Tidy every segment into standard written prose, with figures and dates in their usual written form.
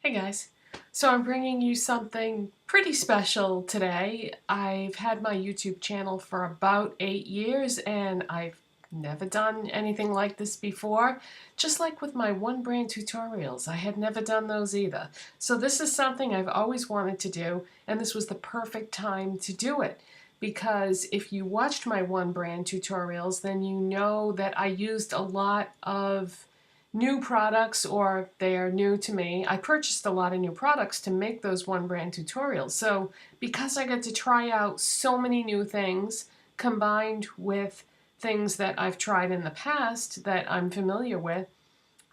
Hey guys, so I'm bringing you something pretty special today. I've had my YouTube channel for about 8 years and I've never done anything like this before. Just like with my one brand tutorials, I had never done those either. So this is something I've always wanted to do, and this was the perfect time to do it. Because if you watched my one brand tutorials, then you know that I used a lot of new products, or they are new to me. I purchased a lot of new products to make those one brand tutorials. So because I get to try out so many new things combined with things that I've tried in the past that I'm familiar with,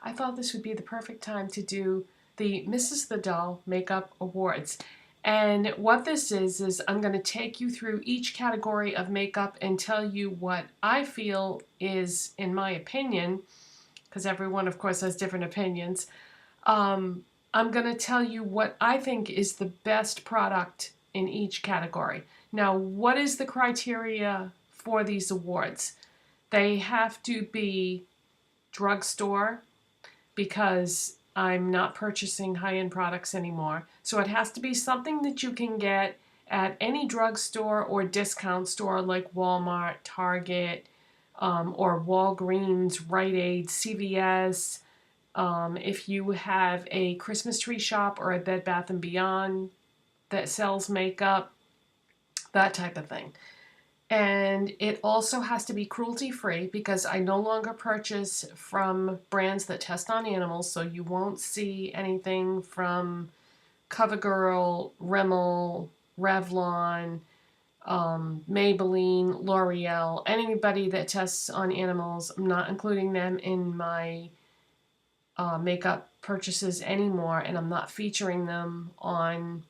I thought this would be the perfect time to do the Mrs. The Doll Makeup Awards. And what this is I'm going to take you through each category of makeup and tell you what I feel is, in my opinion, because everyone, of course, has different opinions. I'm going to tell you what I think is the best product in each category. Now, what is the criteria for these awards? They have to be drugstore, because I'm not purchasing high-end products anymore. So it has to be something that you can get at any drugstore or discount store like Walmart, Target, or Walgreens, Rite Aid, CVS. If you have a Christmas tree shop or a Bed Bath & Beyond that sells makeup, that type of thing. And it also has to be cruelty-free, because I no longer purchase from brands that test on animals, so you won't see anything from CoverGirl, Rimmel, Revlon, Maybelline, L'Oreal, anybody that tests on animals. I'm not including them in my makeup purchases anymore, and I'm not featuring them on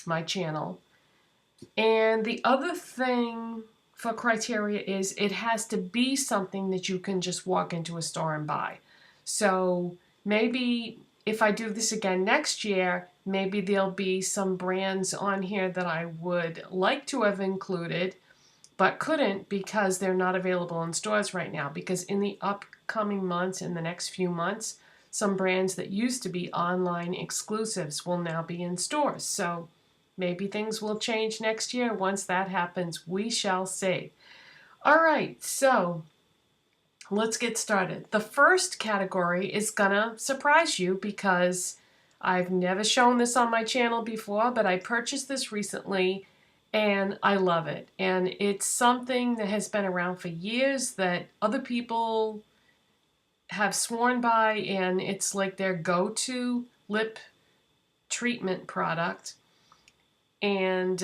my channel. And the other thing for criteria is it has to be something that you can just walk into a store and buy. So maybe if I do this again next year, maybe there'll be some brands on here that I would like to have included, but couldn't because they're not available in stores right now. Because in the upcoming months, in the next few months, some brands that used to be online exclusives will now be in stores. So maybe things will change next year. Once that happens, we shall see. All right, so let's get started. The first category is gonna surprise you because I've never shown this on my channel before, but I purchased this recently and I love it. And it's something that has been around for years that other people have sworn by, and it's like their go-to lip treatment product. And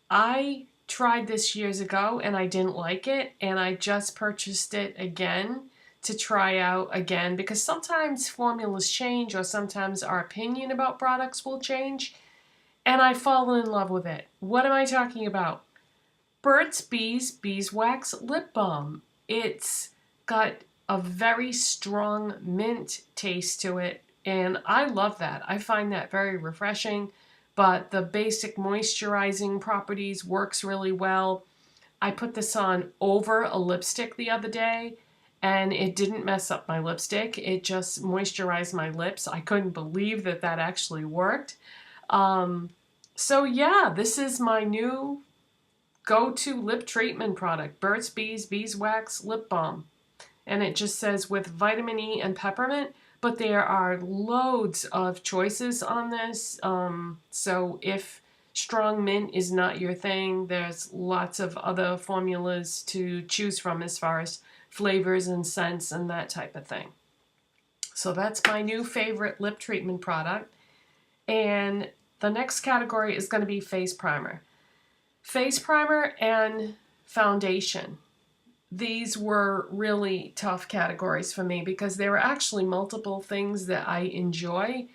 I tried this years ago and I didn't like it, and I just purchased it again to try out again, because sometimes formulas change, or sometimes our opinion about products will change, and I fall in love with it. What am I talking about? Burt's Beeswax Lip Balm. It's got a very strong mint taste to it, and I love that. I find that very refreshing. But the basic moisturizing properties works really well. I put this on over a lipstick the other day, and it didn't mess up my lipstick. It just moisturized my lips. I couldn't believe that that actually worked. So yeah, this is my new go-to lip treatment product, Burt's Beeswax Lip Balm. And it just says with vitamin E and peppermint. But there are loads of choices on this, so if strong mint is not your thing, there's lots of other formulas to choose from as far as flavors and scents and that type of thing. So that's my new favorite lip treatment product. And the next category is going to be face primer. Face primer and foundation. These were really tough categories for me because there were actually multiple things that I enjoy,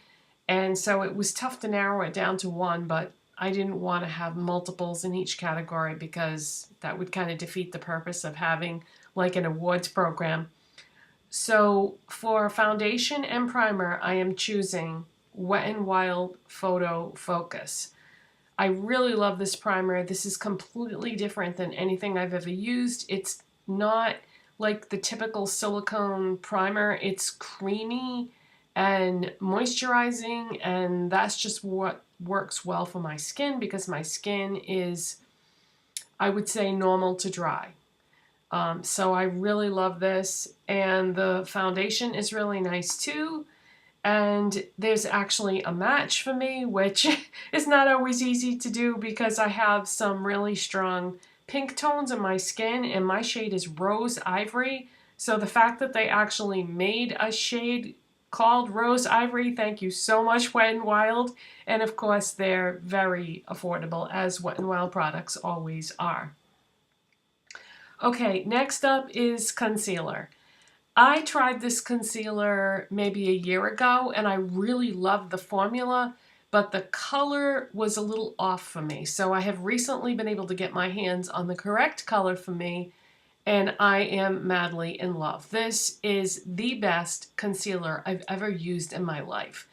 and so it was tough to narrow it down to one, but I didn't want to have multiples in each category because that would kind of defeat the purpose of having like an awards program. So for foundation and primer, I am choosing Wet n Wild Photofocus. I really love this primer. This is completely different than anything I've ever used. It's not like the typical silicone primer. It's creamy and moisturizing, and that's just what works well for my skin because my skin is, I would say, normal to dry. So I really love this, and the foundation is really nice too. And there's actually a match for me, which is not always easy to do because I have some really strong pink tones in my skin, and my shade is Rose Ivory. So the fact that they actually made a shade called Rose Ivory, thank you so much, Wet n Wild. And of course, they're very affordable, as Wet n Wild products always are. Okay, next up is concealer. I tried this concealer maybe a year ago and I really loved the formula, but the color was a little off for me. So I have recently been able to get my hands on the correct color for me, and I am madly in love. This is the best concealer I've ever used in my life.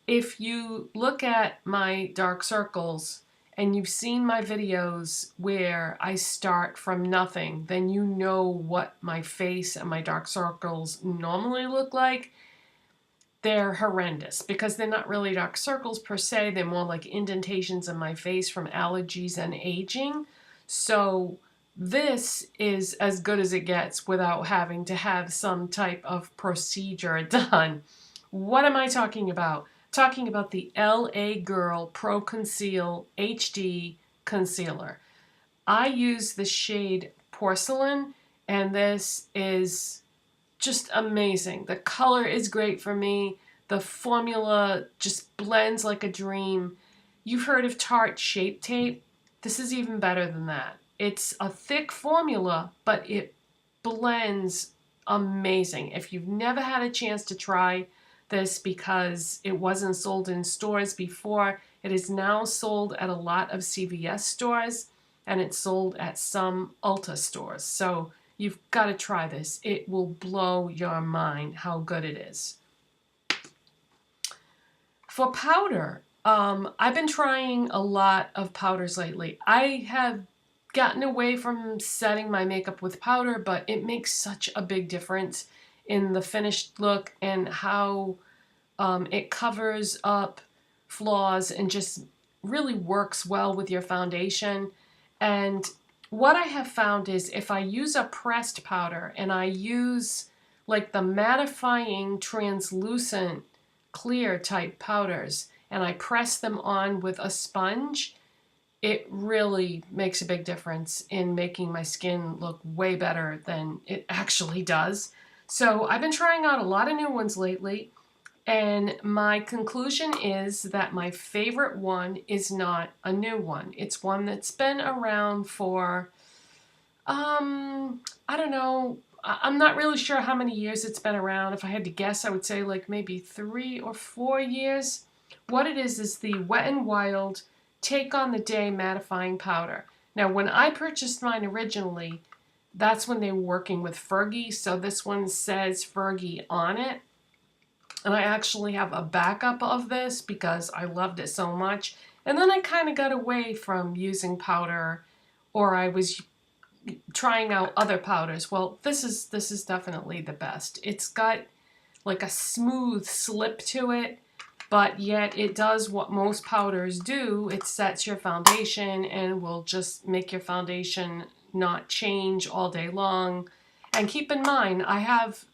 If you look at my dark circles and you've seen my videos where I start from nothing, then you know what my face and my dark circles normally look like. They're horrendous because they're not really dark circles per se. They're more like indentations in my face from allergies and aging. So this is as good as it gets without having to have some type of procedure done. What am I talking about? Talking about the LA Girl Pro.Conceal HD Concealer. I use the shade Porcelain, and this is just amazing. The color is great for me. The formula just blends like a dream. You've heard of Tarte Shape Tape? This is even better than that. It's a thick formula, but it blends amazing. If you've never had a chance to try this because it wasn't sold in stores before, it is now sold at a lot of CVS stores, and it's sold at some Ulta stores. So you've got to try this. It will blow your mind how good it is. For powder, I've been trying a lot of powders lately. I have gotten away from setting my makeup with powder, but it makes such a big difference in the finished look and how it covers up flaws and just really works well with your foundation. And what I have found is if I use a pressed powder and I use like the mattifying translucent clear type powders and I press them on with a sponge, it really makes a big difference in making my skin look way better than it actually does. So I've been trying out a lot of new ones lately, and my conclusion is that my favorite one is not a new one. It's one that's been around for, I don't know, I'm not really sure how many years it's been around. If I had to guess, I would say like maybe 3 or 4 years. What it is the Wet n Wild Take on the Day Mattifying Powder. Now, when I purchased mine originally, that's when they were working with Fergie, so this one says Fergie on it. And I actually have a backup of this because I loved it so much. And then I kind of got away from using powder, or I was trying out other powders. Well, this is definitely the best. It's got like a smooth slip to it, but yet it does what most powders do. It sets your foundation and will just make your foundation not change all day long. And keep in mind, I have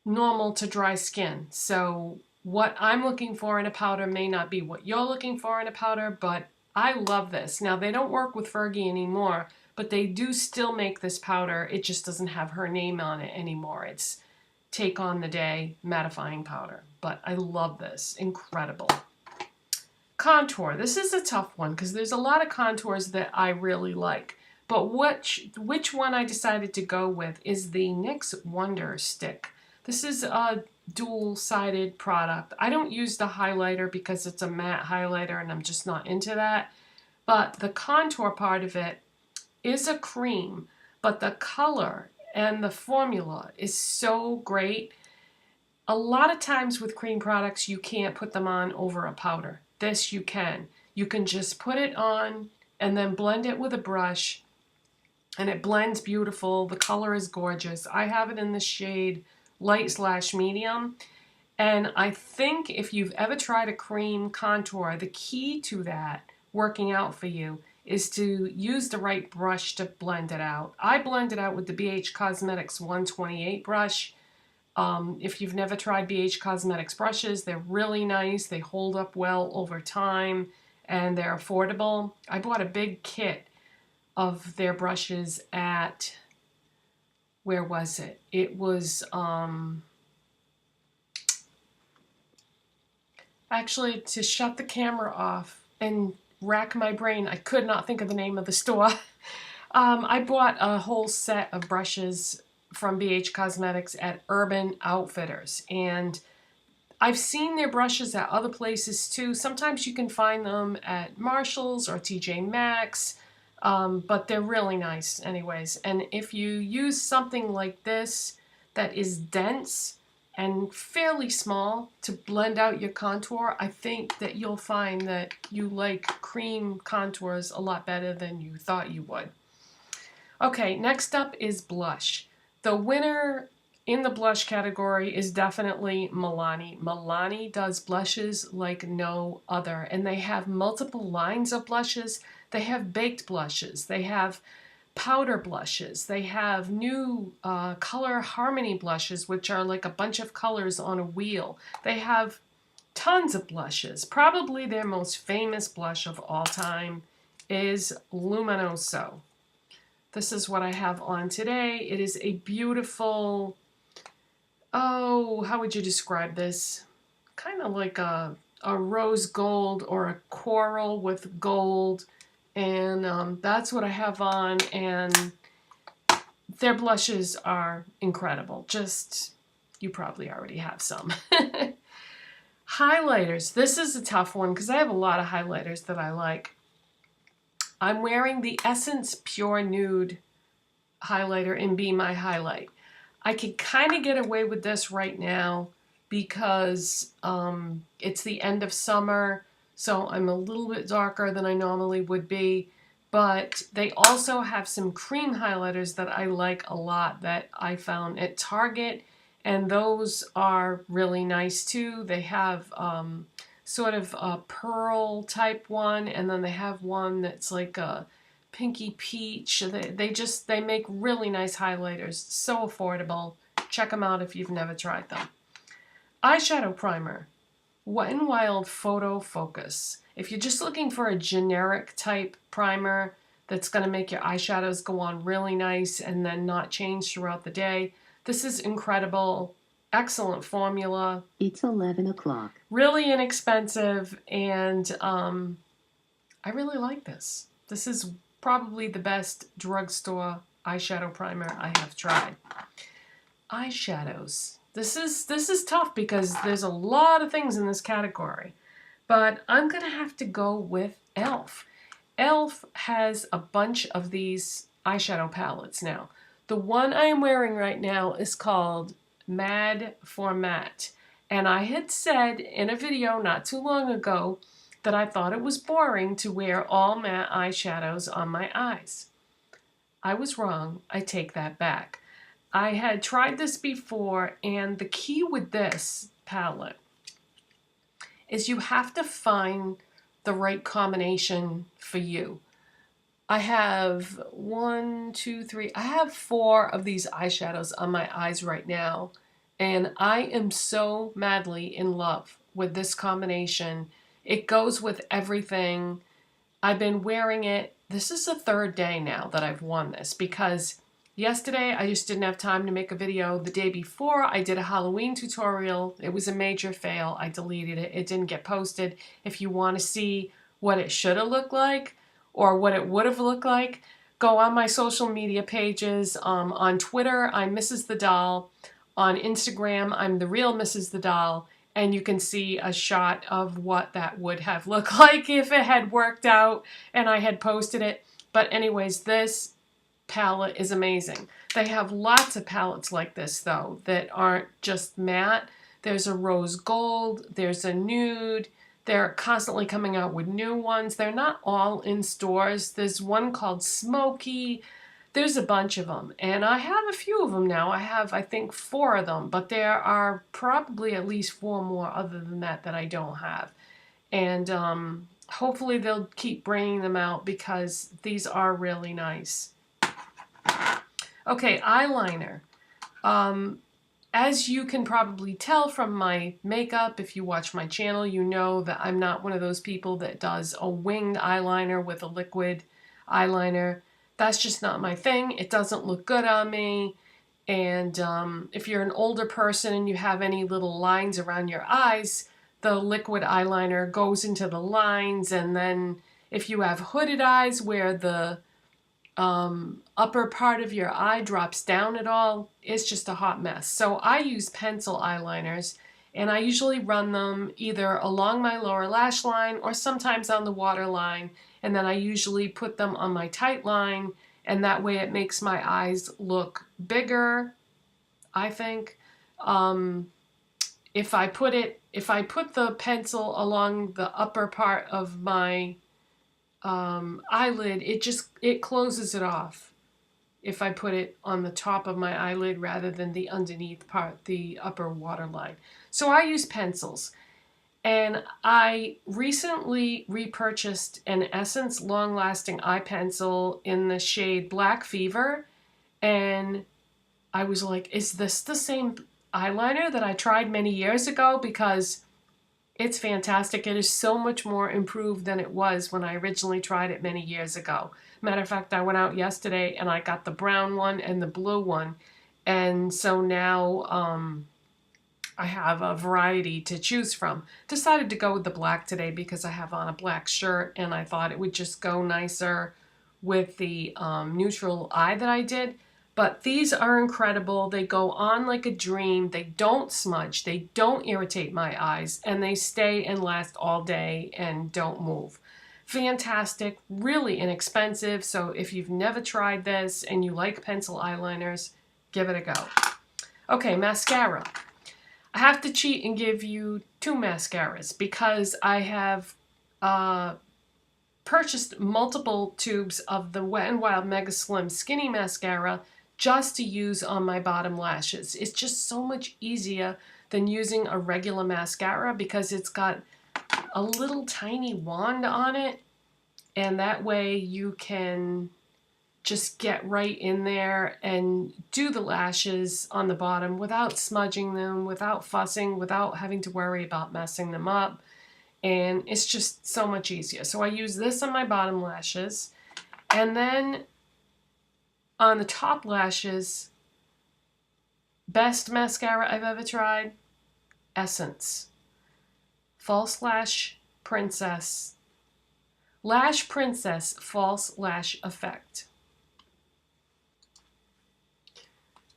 normal to dry skin, so what I'm looking for in a powder may not be what you're looking for in a powder, but I love this. Now, they don't work with Fergie anymore, but they do still make this powder. It just doesn't have her name on it anymore. It's Take on the Day Mattifying Powder, but I love this. Incredible. Contour. This is a tough one because there's a lot of contours that I really like, but which one I decided to go with is the NYX Wonder Stick. This is a dual-sided product. I don't use the highlighter because it's a matte highlighter and I'm just not into that. But the contour part of it is a cream, but the color and the formula is so great. A lot of times with cream products, you can't put them on over a powder. This you can. You can just put it on and then blend it with a brush, and it blends beautiful. The color is gorgeous. I have it in the shade light/medium, And I think if you've ever tried a cream contour, the key to that working out for you is to use the right brush to blend it out. I blend it out with the BH Cosmetics 128 brush. If you've never tried BH Cosmetics brushes, they're really nice. They hold up well over time and they're affordable. I bought a big kit of their brushes at, where was it? It was, actually, to shut the camera off and rack my brain, I could not think of the name of the store. I bought a whole set of brushes from BH Cosmetics at Urban Outfitters, and I've seen their brushes at other places too. Sometimes you can find them at Marshall's or TJ Maxx, but they're really nice anyways. And if you use something like this that is dense and fairly small to blend out your contour, I think that you'll find that you like cream contours a lot better than you thought you would. Okay, next up is blush. The winner in the blush category is definitely Milani. Milani does blushes like no other, and they have multiple lines of blushes. They have baked blushes. They have powder blushes. They have new color harmony blushes, which are like a bunch of colors on a wheel. They have tons of blushes. Probably their most famous blush of all time is Luminoso. This is what I have on today. It is a beautiful, oh, how would you describe this? Kind of like a rose gold or a coral with gold. And that's what I have on, and their blushes are incredible. Just, you probably already have some. Highlighters. This is a tough one because I have a lot of highlighters that I like. I'm wearing the Essence Pure Nude highlighter in Be My Highlight. I can kind of get away with this right now because it's the end of summer. So I'm a little bit darker than I normally would be, but they also have some cream highlighters that I like a lot that I found at Target, and those are really nice too. They have sort of a pearl type one, and then they have one that's like a pinky peach. They make really nice highlighters, so affordable. Check them out if you've never tried them. Eyeshadow primer. Wet n Wild Photofocus. If you're just looking for a generic type primer that's going to make your eyeshadows go on really nice and then not change throughout the day, this is incredible. Excellent formula. It's 11 o'clock. Really inexpensive, and I really like this. This is probably the best drugstore eyeshadow primer I have tried. Eyeshadows. This is tough because there's a lot of things in this category, but I'm gonna have to go with e.l.f. e.l.f. has a bunch of these eyeshadow palettes now. The one I am wearing right now is called Mad for Matte, and I had said in a video not too long ago that I thought it was boring to wear all matte eyeshadows on my eyes. I was wrong. I take that back. I had tried this before, and the key with this palette is you have to find the right combination for you. I have I have 4 of these eyeshadows on my eyes right now, and I am so madly in love with this combination. It goes with everything. I've been wearing it. This is the 3rd day now that I've worn this because yesterday I just didn't have time to make a video. The day before I did a Halloween tutorial. It was a major fail. I deleted it. It didn't get posted. If you want to see what it should have looked like or what it would have looked like, go on my social media pages. On Twitter, I'm Mrs. the Doll. On Instagram, I'm the real Mrs. the Doll. And you can see a shot of what that would have looked like if it had worked out and I had posted it. But anyways, this palette is amazing. They have lots of palettes like this though that aren't just matte. There's a rose gold, there's a nude. They're constantly coming out with new ones. They're not all in stores. There's one called Smoky. There's a bunch of them, and I have a few of them now. I have, I think, 4 of them, but there are probably at least 4 more other than that that I don't have. And hopefully they'll keep bringing them out because these are really nice. Okay, eyeliner. As you can probably tell from my makeup, if you watch my channel, you know that I'm not one of those people that does a winged eyeliner with a liquid eyeliner. That's just not my thing. It doesn't look good on me. And if you're an older person and you have any little lines around your eyes, the liquid eyeliner goes into the lines. And then if you have hooded eyes where the upper part of your eye drops down at all, it's just a hot mess. So I use pencil eyeliners, and I usually run them either along my lower lash line or sometimes on the waterline, and then I usually put them on my tight line, and that way it makes my eyes look bigger, I think. If I put the pencil along the upper part of my eyelid, it closes it off if I put it on the top of my eyelid rather than the underneath part, the upper waterline. So I use pencils. And I recently repurchased an Essence Long Lasting Eye Pencil in the shade Black Fever. And I was like, is this the same eyeliner that I tried many years ago? Because it's fantastic. It is so much more improved than it was when I originally tried it many years ago. Matter of fact, I went out yesterday and I got the brown one and the blue one. And so now I have a variety to choose from. Decided to go with the black today because I have on a black shirt and I thought it would just go nicer with the neutral eye that I did. But these are incredible. They go on like a dream. They don't smudge. They don't irritate my eyes. And they stay and last all day and don't move. Fantastic. Really inexpensive. So if you've never tried this and you like pencil eyeliners, give it a go. Okay, mascara. I have to cheat and give you 2 mascaras because I have purchased multiple tubes of the Wet n Wild Mega Slim Skinny Mascara just to use on my bottom lashes. It's just so much easier than using a regular mascara because it's got a little tiny wand on it, and that way you can just get right in there and do the lashes on the bottom without smudging them, without fussing, without having to worry about messing them up. And it's just so much easier. So I use this on my bottom lashes. And then on the top lashes, best mascara I've ever tried, Essence. False Lash Princess. Lash Princess False Lash Effect.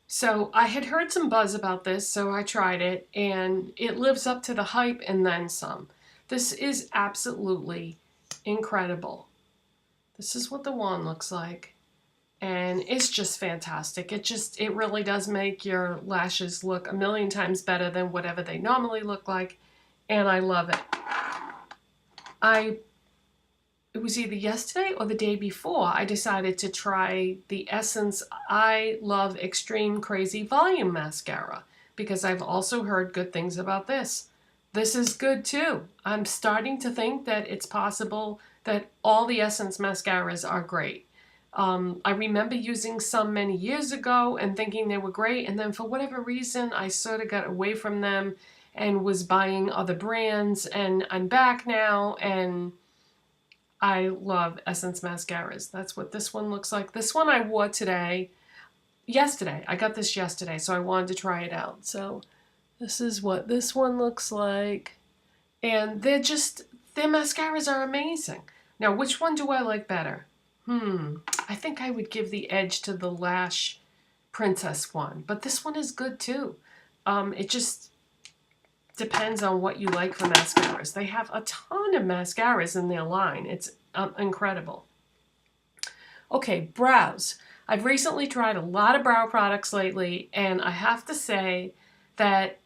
So I had heard some buzz about this, so I tried it, and it lives up to the hype and then some. This is absolutely incredible. This is what the wand looks like, and it's just fantastic. It really does make your lashes look a million times better than whatever they normally look like, and I love it. It was either yesterday or the day before I decided to try the Essence I Love Extreme Crazy Volume Mascara because I've also heard good things about this. This is good too. I'm starting to think that it's possible that all the Essence mascaras are great. I remember using some many years ago and thinking they were great, and then for whatever reason I sort of got away from them and was buying other brands, and I'm back now, and I love Essence mascaras. That's what this one looks like. This one I wore yesterday. I got this yesterday, so I wanted to try it out. So this is what this one looks like. And their mascaras are amazing. Now, which one do I like better? I think I would give the edge to the Lash Princess one, but this one is good too. It just depends on what you like for mascaras. They have a ton of mascaras in their line. It's incredible. Okay, brows. I've recently tried a lot of brow products lately, and I have to say that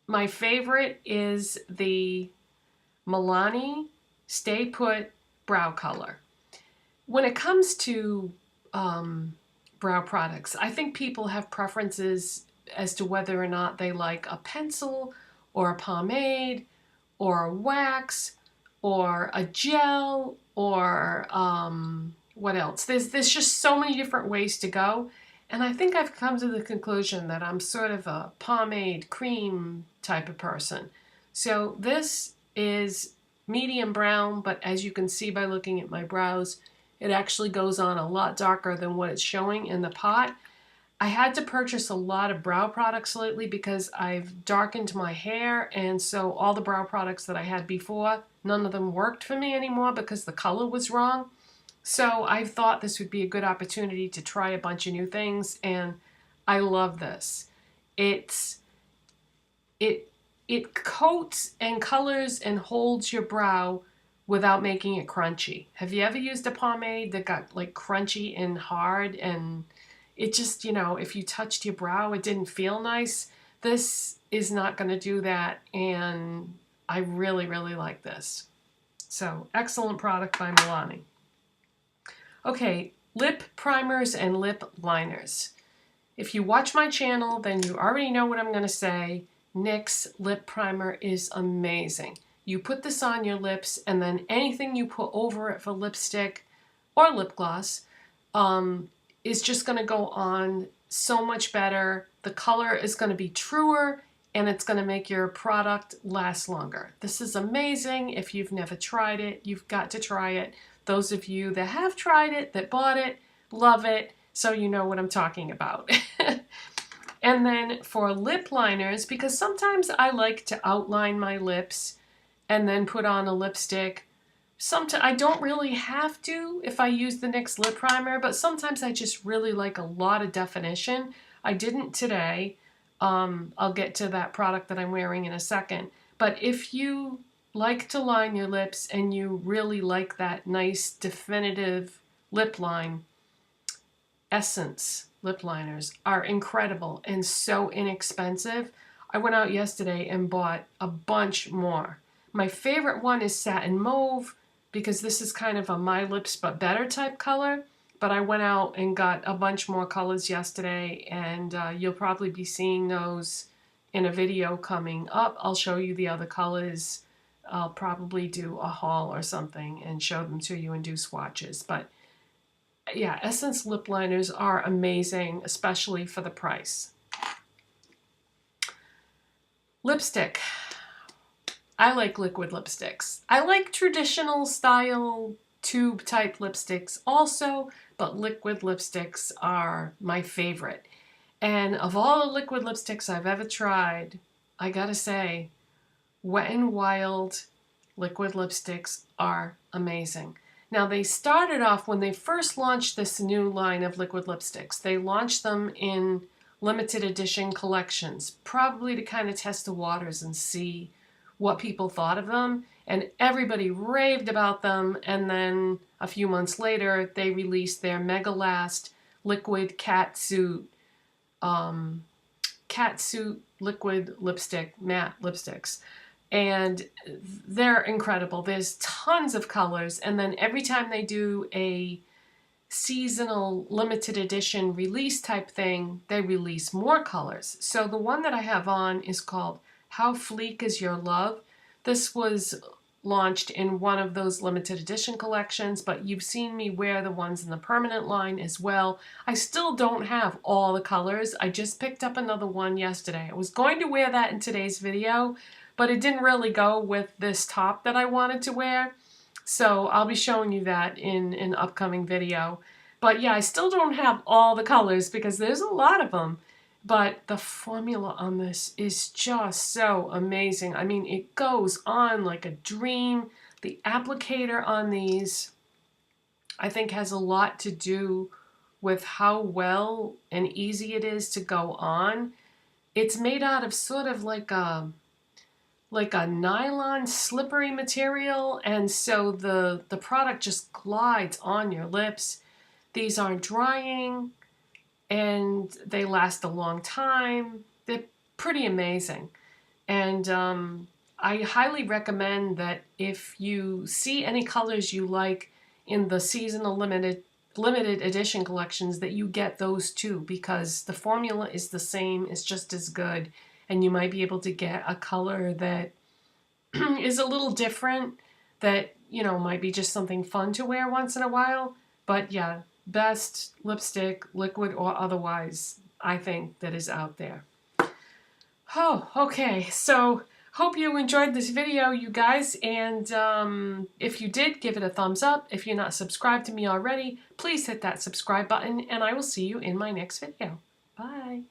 my favorite is the Milani Stay Put Brow Color. When it comes to brow products. I think people have preferences as to whether or not they like a pencil or a pomade or a wax or a gel or what else? There's just so many different ways to go. And I think I've come to the conclusion that I'm sort of a pomade cream type of person. So this is medium brown, but as you can see by looking at my brows, it actually goes on a lot darker than what it's showing in the pot. I had to purchase a lot of brow products lately because I've darkened my hair, and so all the brow products that I had before, none of them worked for me anymore because the color was wrong. So I thought this would be a good opportunity to try a bunch of new things, and I love this. It coats and colors and holds your brow without making it crunchy. Have you ever used a pomade that got like crunchy and hard, and it just, you know, if you touched your brow, it didn't feel nice? This is not going to do that, and I really, really like this. So, excellent product by Milani. Okay, lip primers and lip liners. If you watch my channel, then you already know what I'm going to say. NYX Lip Primer is amazing. You put this on your lips, and then anything you put over it for lipstick or lip gloss is just going to go on so much better. The color is going to be truer, and it's going to make your product last longer. This is amazing. If you've never tried it, you've got to try it. Those of you that have tried it, that bought it, love it, so you know what I'm talking about. And then for lip liners, because sometimes I like to outline my lips and then put on a lipstick. Sometimes I don't really have to if I use the NYX Lip Primer, but sometimes I just really like a lot of definition. I didn't today. I'll get to that product that I'm wearing in a second. But if you like to line your lips and you really like that nice definitive lip line, Essence lip liners are incredible and so inexpensive. I went out yesterday and bought a bunch more. My favorite one is Satin Mauve because this is kind of a My Lips But Better type color. But I went out and got a bunch more colors yesterday, and you'll probably be seeing those in a video coming up. I'll show you the other colors. I'll probably do a haul or something and show them to you and do swatches. But yeah, Essence lip liners are amazing, especially for the price. Lipstick. I like liquid lipsticks. I like traditional style tube type lipsticks also, but liquid lipsticks are my favorite. And of all the liquid lipsticks I've ever tried, I gotta say, Wet n Wild liquid lipsticks are amazing. Now, they started off when they first launched this new line of liquid lipsticks. They launched them in limited edition collections, probably to kind of test the waters and see what people thought of them. And everybody raved about them. And then a few months later, they released their Megalast liquid Catsuit liquid lipstick, matte lipsticks. And they're incredible. There's tons of colors, and then every time they do a seasonal limited edition release type thing, they release more colors. So the one that I have on is called How Fleek Is Your Love. This was launched in one of those limited edition collections, but you've seen me wear the ones in the permanent line as well. I still don't have all the colors. I just picked up another one yesterday. I was going to wear that in today's video, but it didn't really go with this top that I wanted to wear. So I'll be showing you that in an upcoming video. But yeah, I still don't have all the colors because there's a lot of them. But the formula on this is just so amazing. I mean, it goes on like a dream. The applicator on these, I think, has a lot to do with how well and easy it is to go on. It's made out of sort of like a nylon slippery material, and so the product just glides on your lips. These aren't drying, and they last a long time. They're pretty amazing. And I highly recommend that if you see any colors you like in the seasonal limited limited edition collections that you get those too, because the formula is the same, it's just as good, and you might be able to get a color that is a little different, that, you know, might be just something fun to wear once in a while. But yeah, best lipstick, liquid or otherwise, I think, that is out there. Oh, okay, so hope you enjoyed this video, you guys, and if you did, give it a thumbs up. If you're not subscribed to me already, please hit that subscribe button, and I will see you in my next video. Bye!